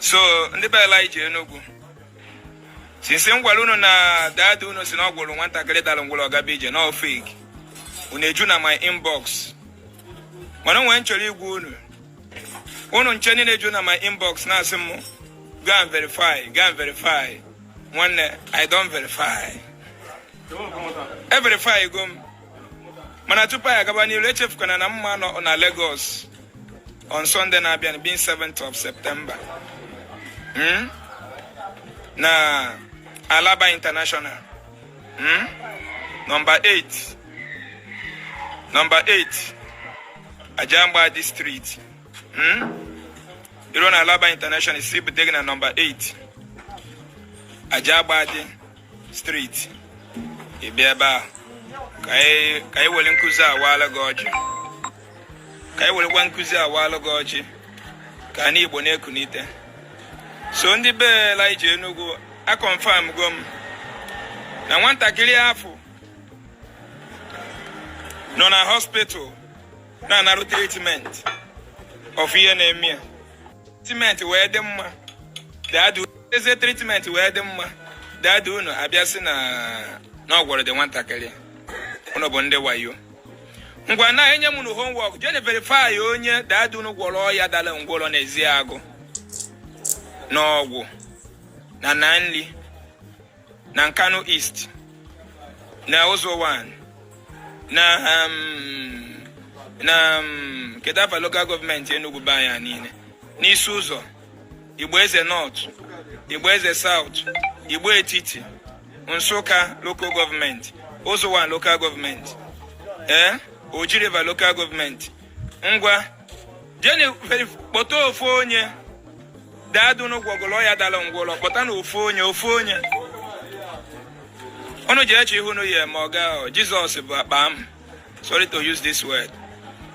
So ndị be Elijah Enugu since ngwaluno na dadu no si na ogwulu nwanta kele dalo ngwulu ogabije no fake uneju na my inbox mana nwe nchori igwu unu ncheni neju na my inbox na asimu go and verify one I don't verify verify go mana tupa ya gaba ni lechefu kana na mma no na Lagos on Sunday na abia being 7th of September na Alaba International number 8 Ajamba District Iron Alaba International is na number 8 Ajamba Street Ibiaba kai wole nkuzi awala goji kai wole kwa nkuzi awala goji ka ni Igbo na-ekunite so ndị be Elijah Enugu a confirm gom na nwatakịrị afọ nọ na hospital na anarụ treatment of ihe na-eme treatment wee dị mma dadu eze treatment wee dị mma dadu unu abịasị na ọgwọrọ dị nwatakịrị unu bụ ndị wayo ngwa na enye m homework jee verify onye dadu unu gwọrọ ya dala ngwọrọ na Ezeaku n'ọgwụ na Nanli na Nkanu East na Ozo 1 na Kedafa local government Enugu baya niile n'isi ụzọ Igbo Eze North Igbo Eze South Igbo Etiti Nsukka local government Ozo 1 local government Oji River local government ngwa jeni kpọta ofu onye dadu no gwogolo ya dala ngwolo kpọta na ofu onye ono je eche ihu no ye moga Jesus bụ akpa m sorry to use this word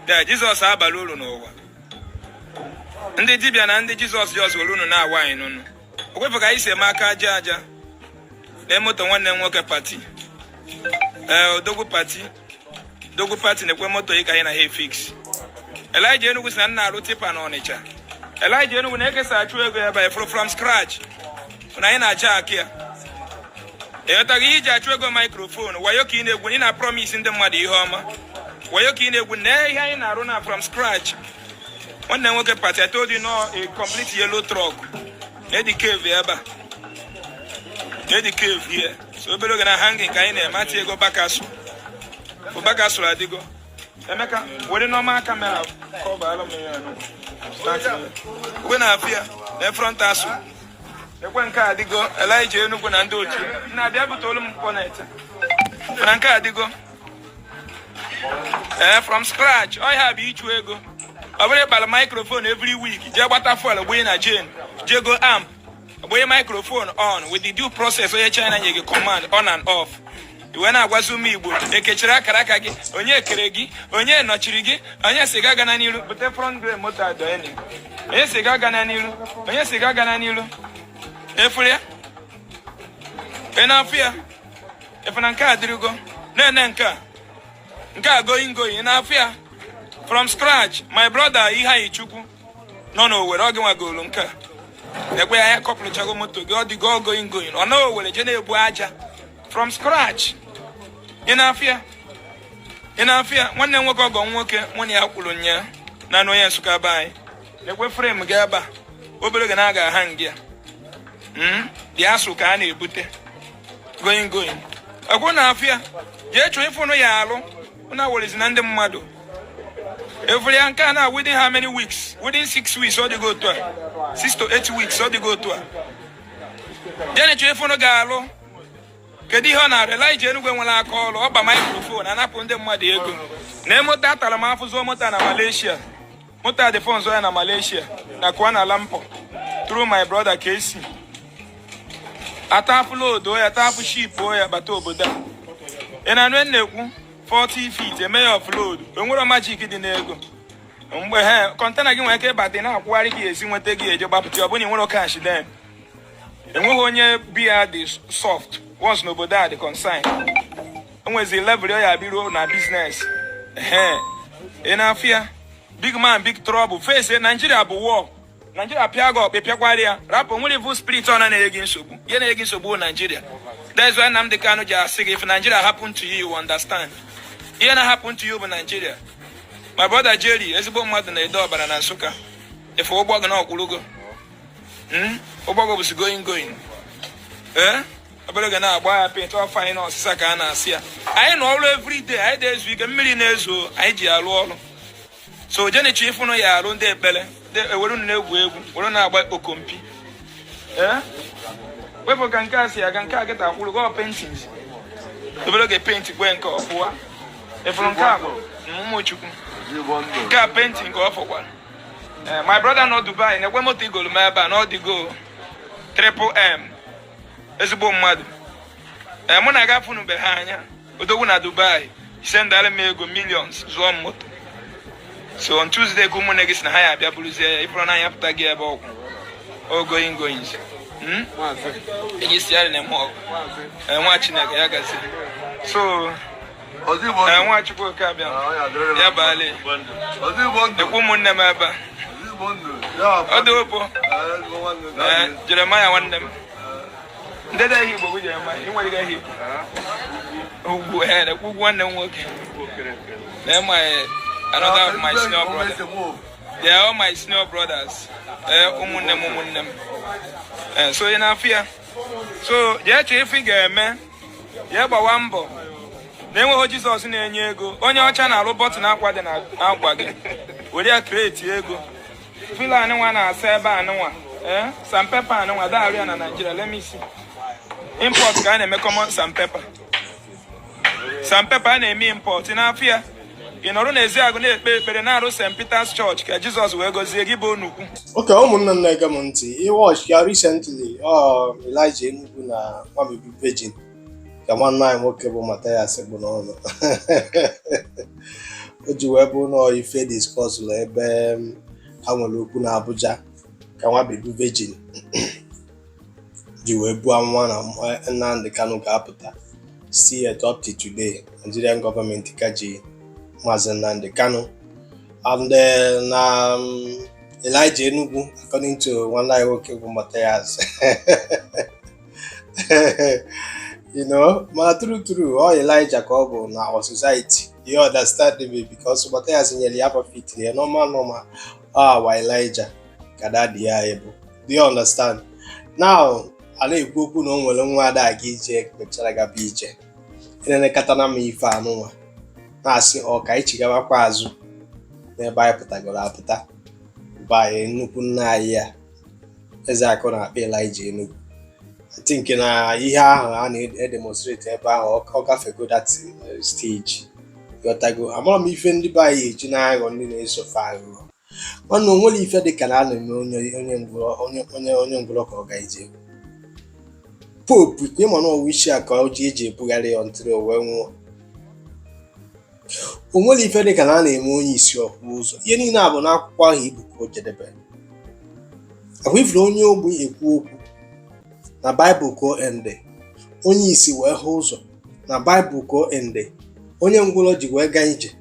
that Jesus abalulu n'ụwa ndị dibia na ndị Jesus just olunu na awanye nunu okwefu ka ise maka aja na moto nwanne nwoke party dogu party na ekwe moto yi ka anyị na he fix Elijah Enugu si na nna arụ tipa na Ọnịcha Elijah Enugu na-ekesa achụ ego ya by from scratch na anyị na-aja akịa gị iji achụ ego microphone wayo ka ị na-egwu ị na-promise ndị mmadụ ihe ọma wayo ka ị na-egwu na ihe anyị na-arụ na from scratch nwanne nwoke party I told you no a complete yellow truck na the cave ebe a the cave here so obere oge na hanging ka anyị na-emati ego bakasu adịgo Emeka were normal camera cover alụ m ya we na afia na front asu ekwe nke adịgo Elijah Enugu na ndị ochie na-abịa butolu m connect na nke adịgo from scratch ọ ya bụ ichu ego ọ bụrụ ịkpala microphone every week jee gbata fuel gbanye na chain jee go amp gbanye microphone on with the due process onye China nye gị command on and off iwe na-agwazi ụmụ Igbo ekechiri akara aka gị onye ekere gị onye nọchiri gị onye siga gana n'iru bute front grade moto adoeni onye siga gana n'iru efuru ya enafia efuna nke adịrịgo nene nke a going enafia from scratch my brother ihe Chukwu nọ n'Owere ọ gị nwagolu nke ekwe ya kọpụlụchago moto gị ọ dịgo going ọ na Owere je na-ebu aja from scratch enafia nwanne nwoke ọgọ nwoke mụ na ya kwuru nya na onye Nsukka be anyị ekwe frame gị ebe a obere gị na-aga aha ngị dị asụ ka a na-ebute going ekwe na afia jee chọọ ịfụnụ ya alụ na werezi na ndị mmadụ every ya nke a na within how many weeks within 6 weeks ọ dịgo otu a 6 to 8 weeks ọ dịgo otu a jee chọọ ịfụnụ gị alụ kedu ihe ọ na-arụ Elijah Enugu nwere aka ọrụ ọba microphone anapụ ndị mmadụ ego na moto atara m afụzụ moto na Malaysia moto adị fonzo ya na Malaysia na Kuala Lumpur through my brother KC atapụ load ya atapụ ship ya bata obodo a ị na-anụ na-ekwu 40 feet eme ya offload enwere magic dị n'ego mgbe kọntena gị nwere ike ịbata na-akwụgharị gị esi nweta gị eje gbapụta ọ bụrụ na ị nwere cash then enweghị onye biya dị soft once n'obodo a dị consign enwezi level ya biro na business ị na-afịa big man big trouble face Nigeria bụ war Nigeria piago pepiakwaria rap only evil spirit on an against Sobu. Yen against Sobu Nigeria. That's why Namdi Kanu just say if Nigeria happen to you, you understand. Yen happen to you in Nigeria. My brother Jerry, as a bomb mother in door but an Ansuka. If Oboga no Kulugo. Oboga was going. Eh? I better get now buy a paint or fine or Sakana Sia. I know every day, I days week a millionaires who I dear. So Jenny Chief no ya alone there belle. They wouldn't know we don't know about Okompi. Eh? We for Gankasi, I can get a full of paintings. The better get painting when call for. If from Cargo, car painting go for one. My brother not Dubai, and one more thing go to my bar, not the go. Triple M. It's a bomb mad. And when I got from behind ya, but the one at Dubai, send millions, so so on Tuesday, go on against the higher Biabuze, if I have to get about all going. And you see them more. And watching a Yagasi. So I watch you go cabin. Yeah, Bali. The woman never. Jeremiah won them. Did I hear with Jeremiah? You want to get him? Who had a good one and working? Then another of my senior brothers. They are all my senior brothers. So in our fear. So, yeah, figure, man. Yeah, but one bo. Then what Jesus in a year ago. On your channel, robot and outward and outward. Will you create ego? Feel I know one I say by no one. Some pepper and one that area in Nigeria. Let me see. Import kind of make come some pepper. Some pepper and import in our fear. In order to go to St. Peter's Church, Jesus will go to Gibonuku. Okay, I'm not going to watch recently. Elijah Enugu na Mamibu Virgin. Come on, my workable Mathias Ezeaku Ejiofor no ife discuss lebe Amoloku na Abuja. Come on, Mamibu Virgin. Ejiofor and the Kanu Capital. Still adopted today. Nigerian government kaji Mazanande Kanu. And then Elijah Enugu, according to one I work with Mathias. You know, true, all Elijah Kobo in our society. You understand me because Mathias in the upper feet here, normal. Why Elijah? Kadadi. Do you understand? Now, I know you no one that gije, Mecharaga BJ. And then the Katana me fa Nasi or Kaichigawa Kwazu, thereby Patagola Pata, by Nupunaya, as I could not be Elijah Enugu. I think I need a demonstrator or Coca go that stage. Yotago, I'm on me offended by it, and I only so far. One only if the canal and onion block or guide. Pope, we came on all wish I call JJ Bugari until the well. Only if the canal is your rules. Yenny now not quite he could get the bed. We've known you be a poop. Na Bible ko ende. Onye isi wee hụ ụzọ. Na Bible ko ende. Onye ngwụlọ ji wee gaa ije.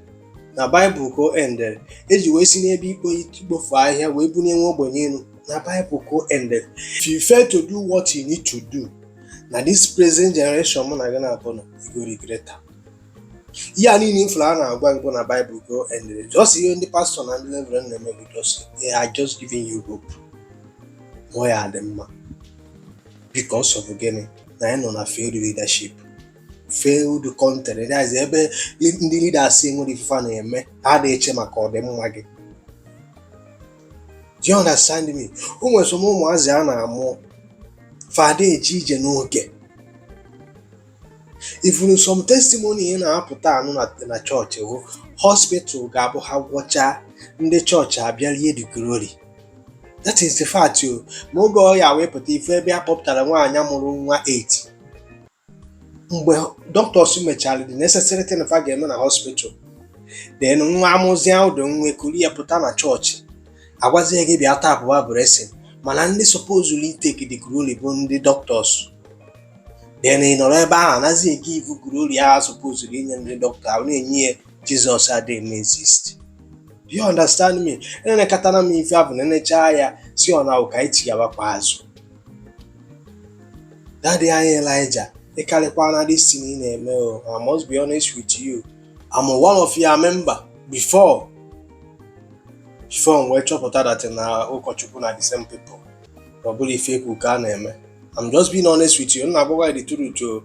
Na Bible ko ende. Eji wee si n'ebe ikpofu ahịa wee bunye nwa ogbenye elu. Na Bible ko ende. If you fail to do what you need to do, na this present generation mụ na gị na-atọ nọ, you go regret am. Ihe a niile ifuru a na-agwa gị bụ na Bible ko ende. Just ihe ndị pastor na ndị reverend na-eme bụ they are just giving you hope. Ọ ya dị mma. Because of again, I know na failed leadership, failed content. That is ebe ndị leaders saying what if fan eme, how they eche maka ọdịmma gị. Do you understand me? Onwe some ụmụazị a na-amụ fada eji ije n'oge. If you some testimony na-apụta anụ na chọọchị hụ hospital ga-abụ ha gwọcha ndị chọọchị abịalie the glory. That is the fact you. Mogo ya wepụta ife ebe a pọpụtara nwaanyị mụrụ nwa 8. Mgbe doctors mechara the necessary thing fa ga-eme na hospital. Then nwa amụzi ụdọ nwe kuli ya pụta na chọọchị. Agwazie gị bịa tapụwa blessing. Mana ndị supposedly take the glory bụ ndị doctors. Then ị nọrọ ebe ahụ anaghị give glory ha supposedly nye ndị doctor. Ọ na-enye Jesus adịghị exist. Do you understand me? Ene katana mi ife abu nene chaya si ona ukaiti ya bakwazo. Daddy Elijah, ekalekwana this thing in eme o. I must be honest with you. I'm one of your member before we chọpụta that na ụkọchukwu na the same people. Probably fake uka na-eme. I'm just being honest with you. Nna agwagwa the truth o.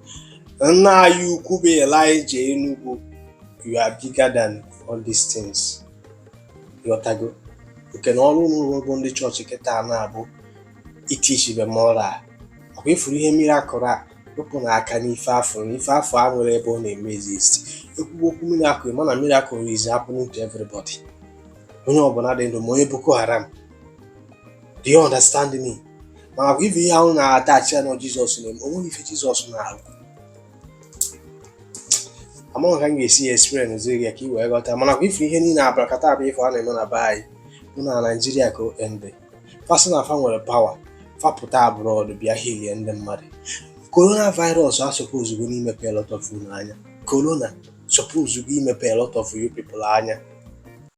Nna you kube Elijah Enugu. You are bigger than all these things. Yotago. Okay, na ọrụ n'ụlọ ndị chọọchị kịta na-abụ itichi be mora. Ọkwa ifuru ihe miracle a wepụ n'aka n'ife afọ a nwere ebe ọ na-eme exist. Ekwugo okwu miracle, mana miracle is happening to everybody. Onye ọbụla dị ndụ ma onye Boko Haram. Do you understand me? Ma if ihe ahụ na-attach ya na Jizọs na-eme, onwe ife Jizọs na-alụ. Among ka m ga-esi experience ya ka i wee ghọta, mana if ihe niile abrakata abụ ife a na-eme na be anyị na Nigeria ka o ende. Fasị na fa nwere power, fapụta abroad bịa healie ndị mmadụ. Coronavirus are supposed to go imepe a lot of you anya. Corona supposed to imepe a lot of you people anya.